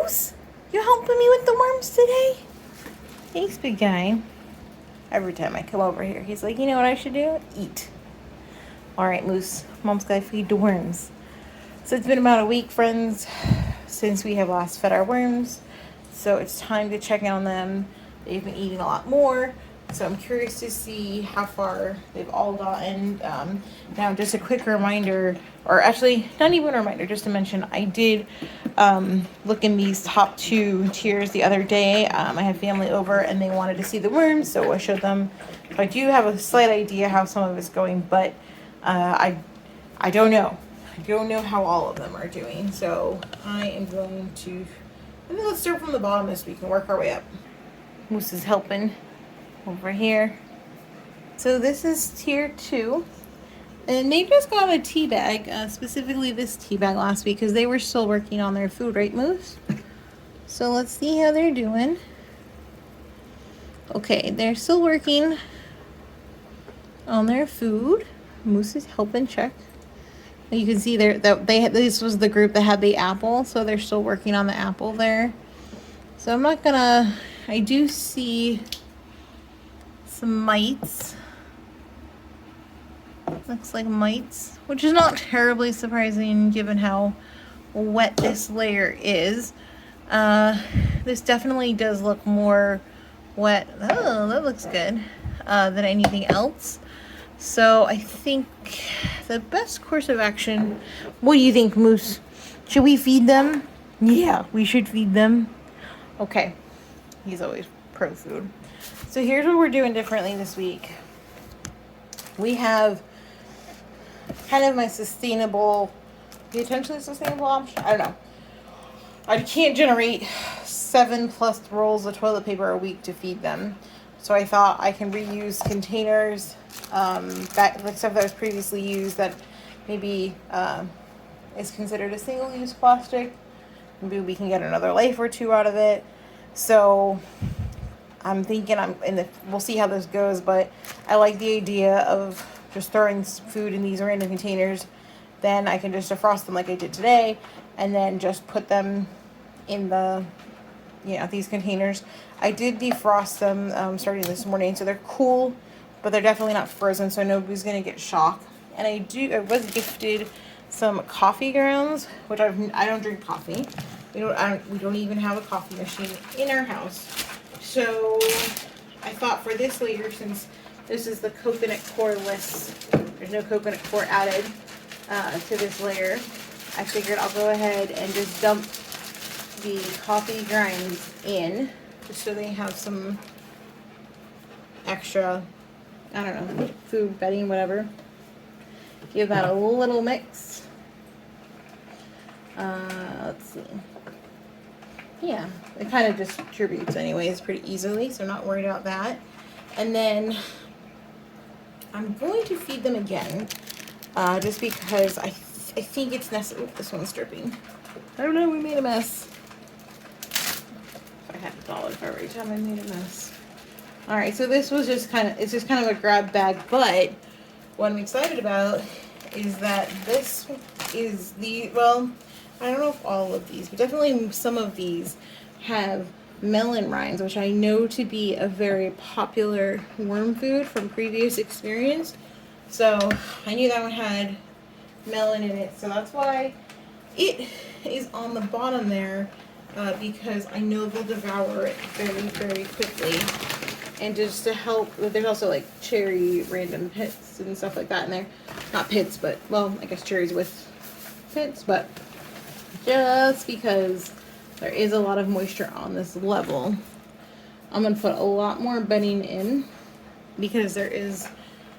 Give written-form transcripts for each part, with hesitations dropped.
Moose, you helping me with the worms today? Thanks, big guy. Every time I come over here, he's like, you know what I should do? Eat. All right, Moose, Mom's gotta feed the worms. So it's been about a week, friends, since we have last fed our worms. So it's time to check in on them. They've been eating a lot more. So I'm curious to see how far they've all gotten. Now, just a quick reminder, or actually not even a reminder, just to mention, I did look in these top 2 tiers the other day. I had family over and they wanted to see the worms, so I showed them. I do have a slight idea how some of it's going, but I don't know. I don't know how all of them are doing. So I am going to, I think let's start from the bottom this week and work our way up. Moose is helping over here. So this is tier 2. And they just got a tea bag, specifically this tea bag last week because they were still working on their food, right, Moose? So let's see how they're doing. Okay, they're still working on their food. Moose is helping check. You can see there that this was the group that had the apple, so they're still working on the apple there. So I'm not gonna, I do see some mites. Looks like mites, which is not terribly surprising given how wet this layer is. This definitely does look more wet. Oh, that looks good, than anything else. So I think the best course of action, what do you think, Moose? Should we feed them? Yeah, we should feed them. Okay, he's always pro food. So here's what we're doing differently this week. We have kind of my sustainable, potentially sustainable option. I don't know. I can't generate 7+ rolls of toilet paper a week to feed them. So I thought I can reuse containers, that like stuff that was previously used that maybe is considered a single-use plastic. Maybe we can get another life or 2 out of it. So I'm thinking we'll see how this goes, but I like the idea of just throwing food in these random containers. Then I can just defrost them like I did today, and then just put them in the, these containers. I did defrost them starting this morning, so they're cool, but they're definitely not frozen, so nobody's gonna get shocked. And I was gifted some coffee grounds, which I don't drink coffee. We don't even have a coffee machine in our house. So I thought for this layer, since this is the coconut core-less, there's no coconut core added to this layer, I figured I'll go ahead and just dump the coffee grinds in, just so they have some extra, I don't know, food, bedding, whatever. Give that a little mix. Let's see. Yeah, it kind of distributes anyways pretty easily, so I'm not worried about that. And then I'm going to feed them again, just because I think it's necessary. This one's dripping. I don't know, we made a mess. I had $1 for every time I made a mess. Alright, so this was just kind of a grab bag, but what I'm excited about is that this is I don't know if all of these, but definitely some of these have melon rinds, which I know to be a very popular worm food from previous experience. So I knew that one had melon in it, so that's why it is on the bottom there, because I know they'll devour it very, very quickly. And just to help, there's also like cherry random pits and stuff like that in there. Not pits, but, well, I guess cherries with pits, but just because there is a lot of moisture on this level, I'm going to put a lot more bedding in because there is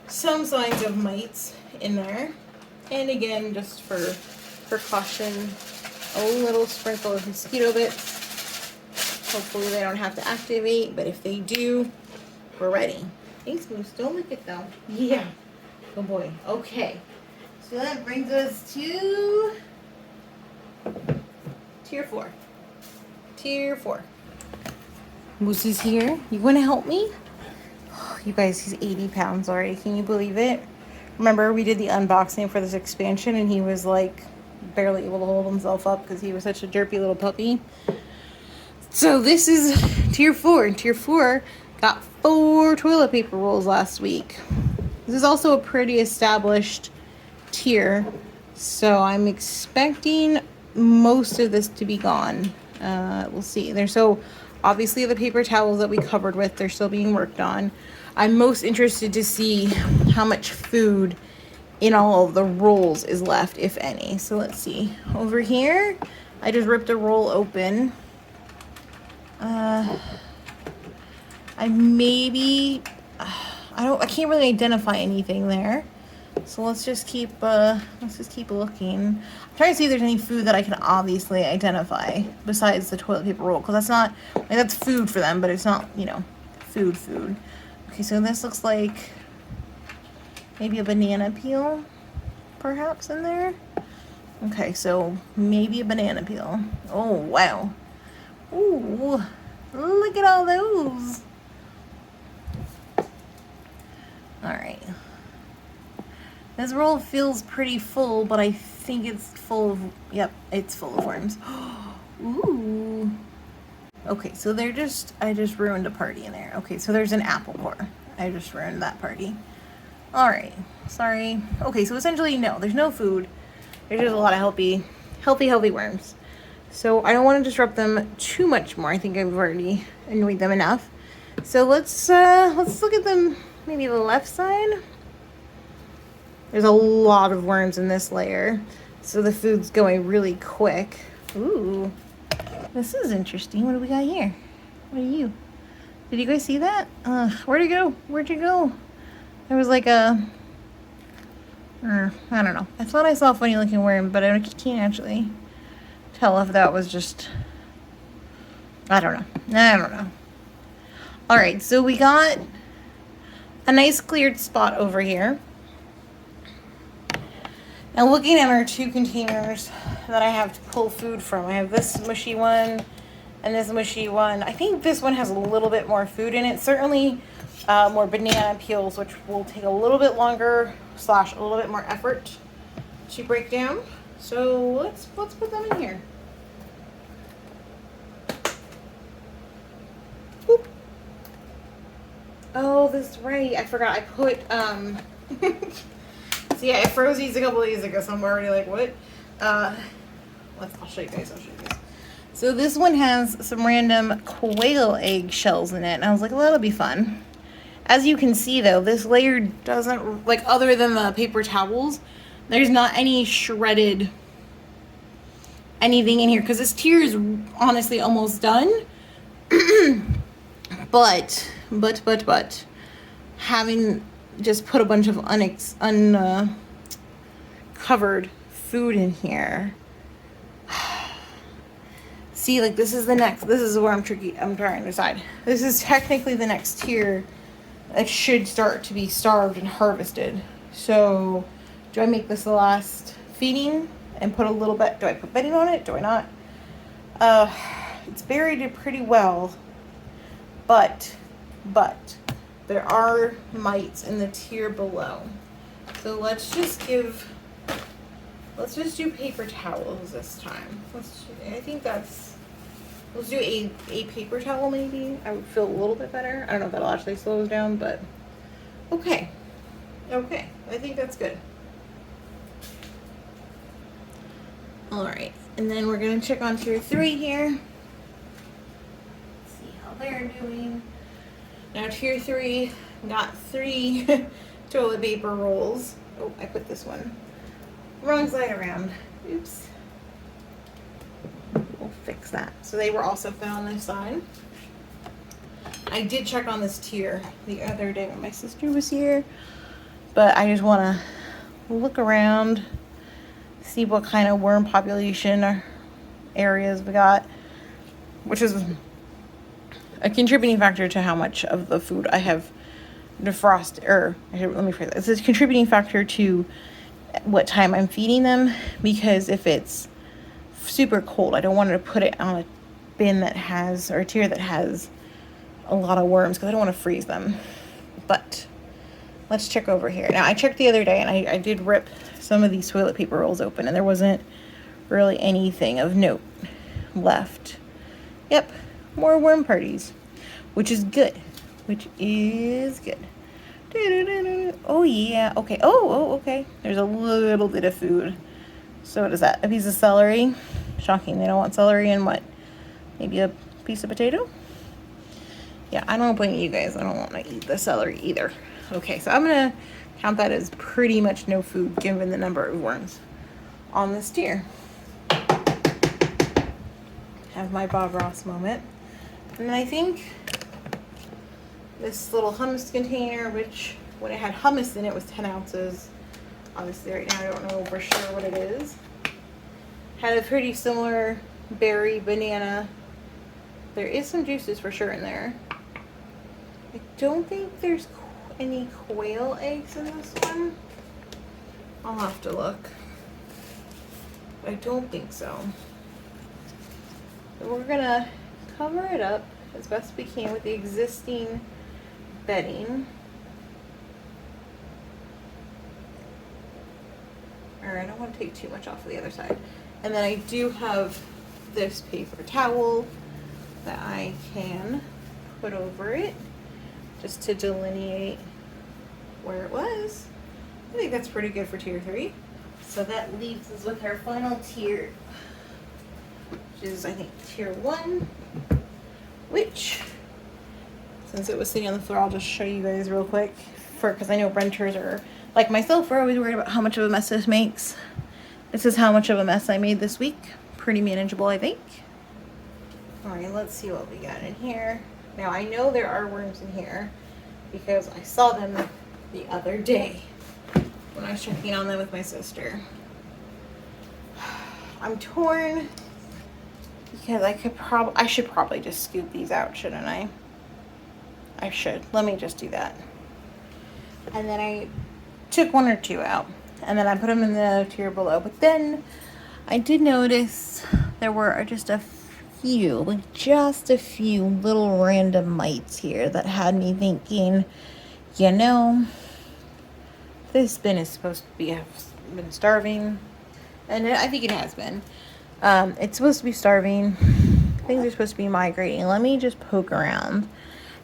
some signs of mites in there. And again, just for precaution, a little sprinkle of mosquito bits. Hopefully they don't have to activate, but if they do, we're ready. Thanks, Moose. Don't lick it though. Yeah. Good boy. Okay. So that brings us to tier 4. Tier 4. Moose is here. You want to help me? Oh, you guys, he's 80 pounds already. Can you believe it? Remember, we did the unboxing for this expansion and he was like barely able to hold himself up because he was such a derpy little puppy. So this is tier 4, and tier 4 got 4 toilet paper rolls last week. This is also a pretty established tier, so I'm expecting most of this to be gone. We'll see. So obviously the paper towels that we covered with, they're still being worked on. I'm most interested to see how much food in all of the rolls is left, if any. So let's see. Over here, I just ripped a roll open. I can't really identify anything there. So let's just keep looking. I'm trying to see if there's any food that I can obviously identify besides the toilet paper roll, because that's not, like, that's food for them, but it's not, you know, food. Okay, so this looks like maybe a banana peel, perhaps, in there. Okay, so maybe a banana peel. Oh, wow. Ooh, look at all those. Alright. This roll feels pretty full, but I think it's full of, yep, it's full of worms. Ooh. Okay, so I just ruined a party in there. Okay, so there's an apple core. I just ruined that party. Alright, sorry. Okay, so essentially, no, there's no food. There's just a lot of healthy worms. So I don't want to disrupt them too much more. I think I've already annoyed them enough. So let's look at them, maybe the left side. There's a lot of worms in this layer, so the food's going really quick. Ooh, this is interesting. What do we got here? What are you? Did you guys see that? Where'd it go? Where'd you go? There was like a, I don't know. I thought I saw a funny looking worm, but I can't actually tell if that was just, I don't know. All right, so we got a nice cleared spot over here. Now looking at our 2 containers that I have to pull food from, I have this mushy one and this mushy one. I think this one has a little bit more food in it. Certainly more banana peels, which will take a little bit longer / a little bit more effort to break down. So let's put them in here. Boop. Oh, that's right. I forgot. I put so yeah, I froze these a couple of days ago, so I'm already like, what? I'll show you guys. So this one has some random quail egg shells in it, and I was like, well, that'll be fun. As you can see, though, this layer doesn't, like, other than the paper towels, there's not any shredded anything in here, because this tier is honestly almost done. but having just put a bunch of uncovered food in here. See, like, this is where I'm trying to decide. This is technically the next tier that should start to be starved and harvested. So do I make this the last feeding and put a little bit, do I put bedding on it? Do I not? It's buried pretty well, but there are mites in the tier below. So let's just do paper towels this time. Let's do a paper towel maybe. I would feel a little bit better. I don't know if that'll actually slow us down, but okay. I think that's good. All right, and then we're gonna check on tier 3 here. See how they're doing. Now tier 3 got 3 toilet paper rolls. Oh, I put this one wrong side around. Oops. We'll fix that. So they were also found on this side. I did check on this tier the other day when my sister was here, but I just want to look around, see what kind of worm population or areas we got, which is a contributing factor to how much of the food I have defrosted, or let me phrase that. It's a contributing factor to what time I'm feeding them, because if it's super cold, I don't want to put it on a bin that has, or a tier that has a lot of worms, because I don't want to freeze them. But let's check over here. Now, I checked the other day, and I did rip some of these toilet paper rolls open, and there wasn't really anything of note left. Yep, more worm parties, which is good. Which is good. Oh yeah, okay. Okay. There's a little bit of food. So what is that? A piece of celery? Shocking, they don't want celery and what? Maybe a piece of potato? Yeah, I don't blame you guys. I don't want to eat the celery either. Okay, so I'm gonna count that as pretty much no food given the number of worms on this tier. Have my Bob Ross moment. And then I think this little hummus container, which when it had hummus in it was 10 ounces. Obviously right now I don't know for sure what it is. Had a pretty similar berry, banana. There is some juices for sure in there. I don't think there's any quail eggs in this one. I'll have to look. I don't think so. So we're gonna cover it up as best we can with the existing bedding. Alright, I don't want to take too much off of the other side. And then I do have this paper towel that I can put over it just to delineate where it was. I think that's pretty good for tier 3. So that leaves us with our final tier, which is I think tier 1, which, since it was sitting on the floor, I'll just show you guys real quick, because I know renters are, like myself, are always worried about how much of a mess this makes. This is how much of a mess I made this week. Pretty manageable, I think. Alright, let's see what we got in here. Now, I know there are worms in here because I saw them the other day when I was checking on them with my sister. I'm torn because I should probably just scoop these out, shouldn't I? I should. Let me just do that. And then I took 1 or 2 out, and then I put them in the tier below. But then I did notice there were just a few little random mites here that had me thinking, you know, this bin is supposed to have been starving, and I think it has been. It's supposed to be starving. Things are supposed to be migrating. Let me just poke around.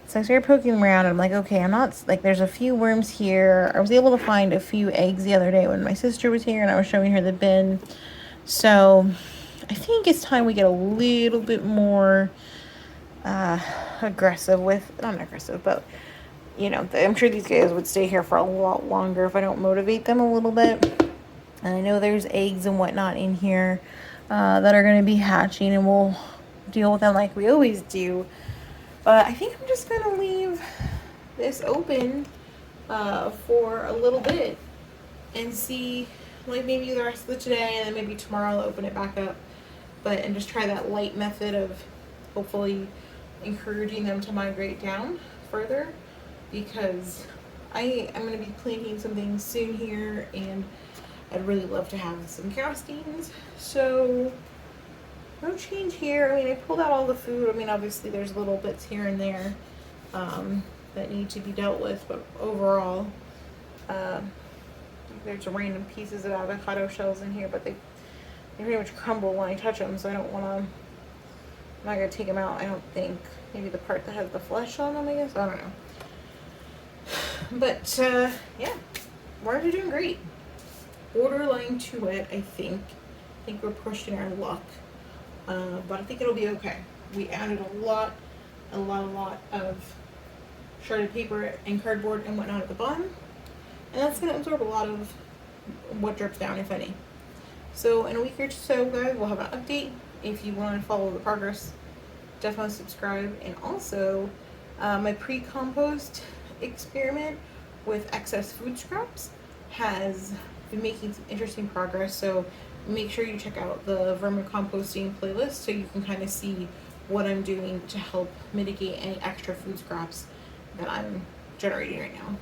So I started poking around, and I'm like, okay, I'm not, like, there's a few worms here. I was able to find a few eggs the other day when my sister was here, and I was showing her the bin. So I think it's time we get a little bit more aggressive with, not aggressive, but, you know, I'm sure these guys would stay here for a lot longer if I don't motivate them a little bit. And I know there's eggs and whatnot in here that are going to be hatching, and we'll deal with them like we always do. But I think I'm just going to leave this open for a little bit and see, like, maybe the rest of today, and then maybe tomorrow I'll open it back up. And just try that light method of hopefully encouraging them to migrate down further, because I am going to be planting some things soon here, and I'd really love to have some castings. So no change here. I mean, I pulled out all the food. I mean, obviously there's little bits here and there that need to be dealt with, but overall there's random pieces of avocado shells in here, but they pretty much crumble when I touch them, so I don't want to, I'm not going to take them out, I don't think. Maybe the part that has the flesh on them, I guess, I don't know. But yeah, worms are doing great. Borderline too wet, I think. I think we're pushing our luck. But I think it'll be okay. We added a lot of shredded paper and cardboard and whatnot at the bottom, and that's going to absorb a lot of what drips down, if any. So in a week or so, guys, we'll have an update. If you want to follow the progress, definitely subscribe. And also, my pre-compost experiment with excess food scraps has been making some interesting progress. So make sure you check out the Vermicomposting playlist so you can kind of see what I'm doing to help mitigate any extra food scraps that I'm generating right now.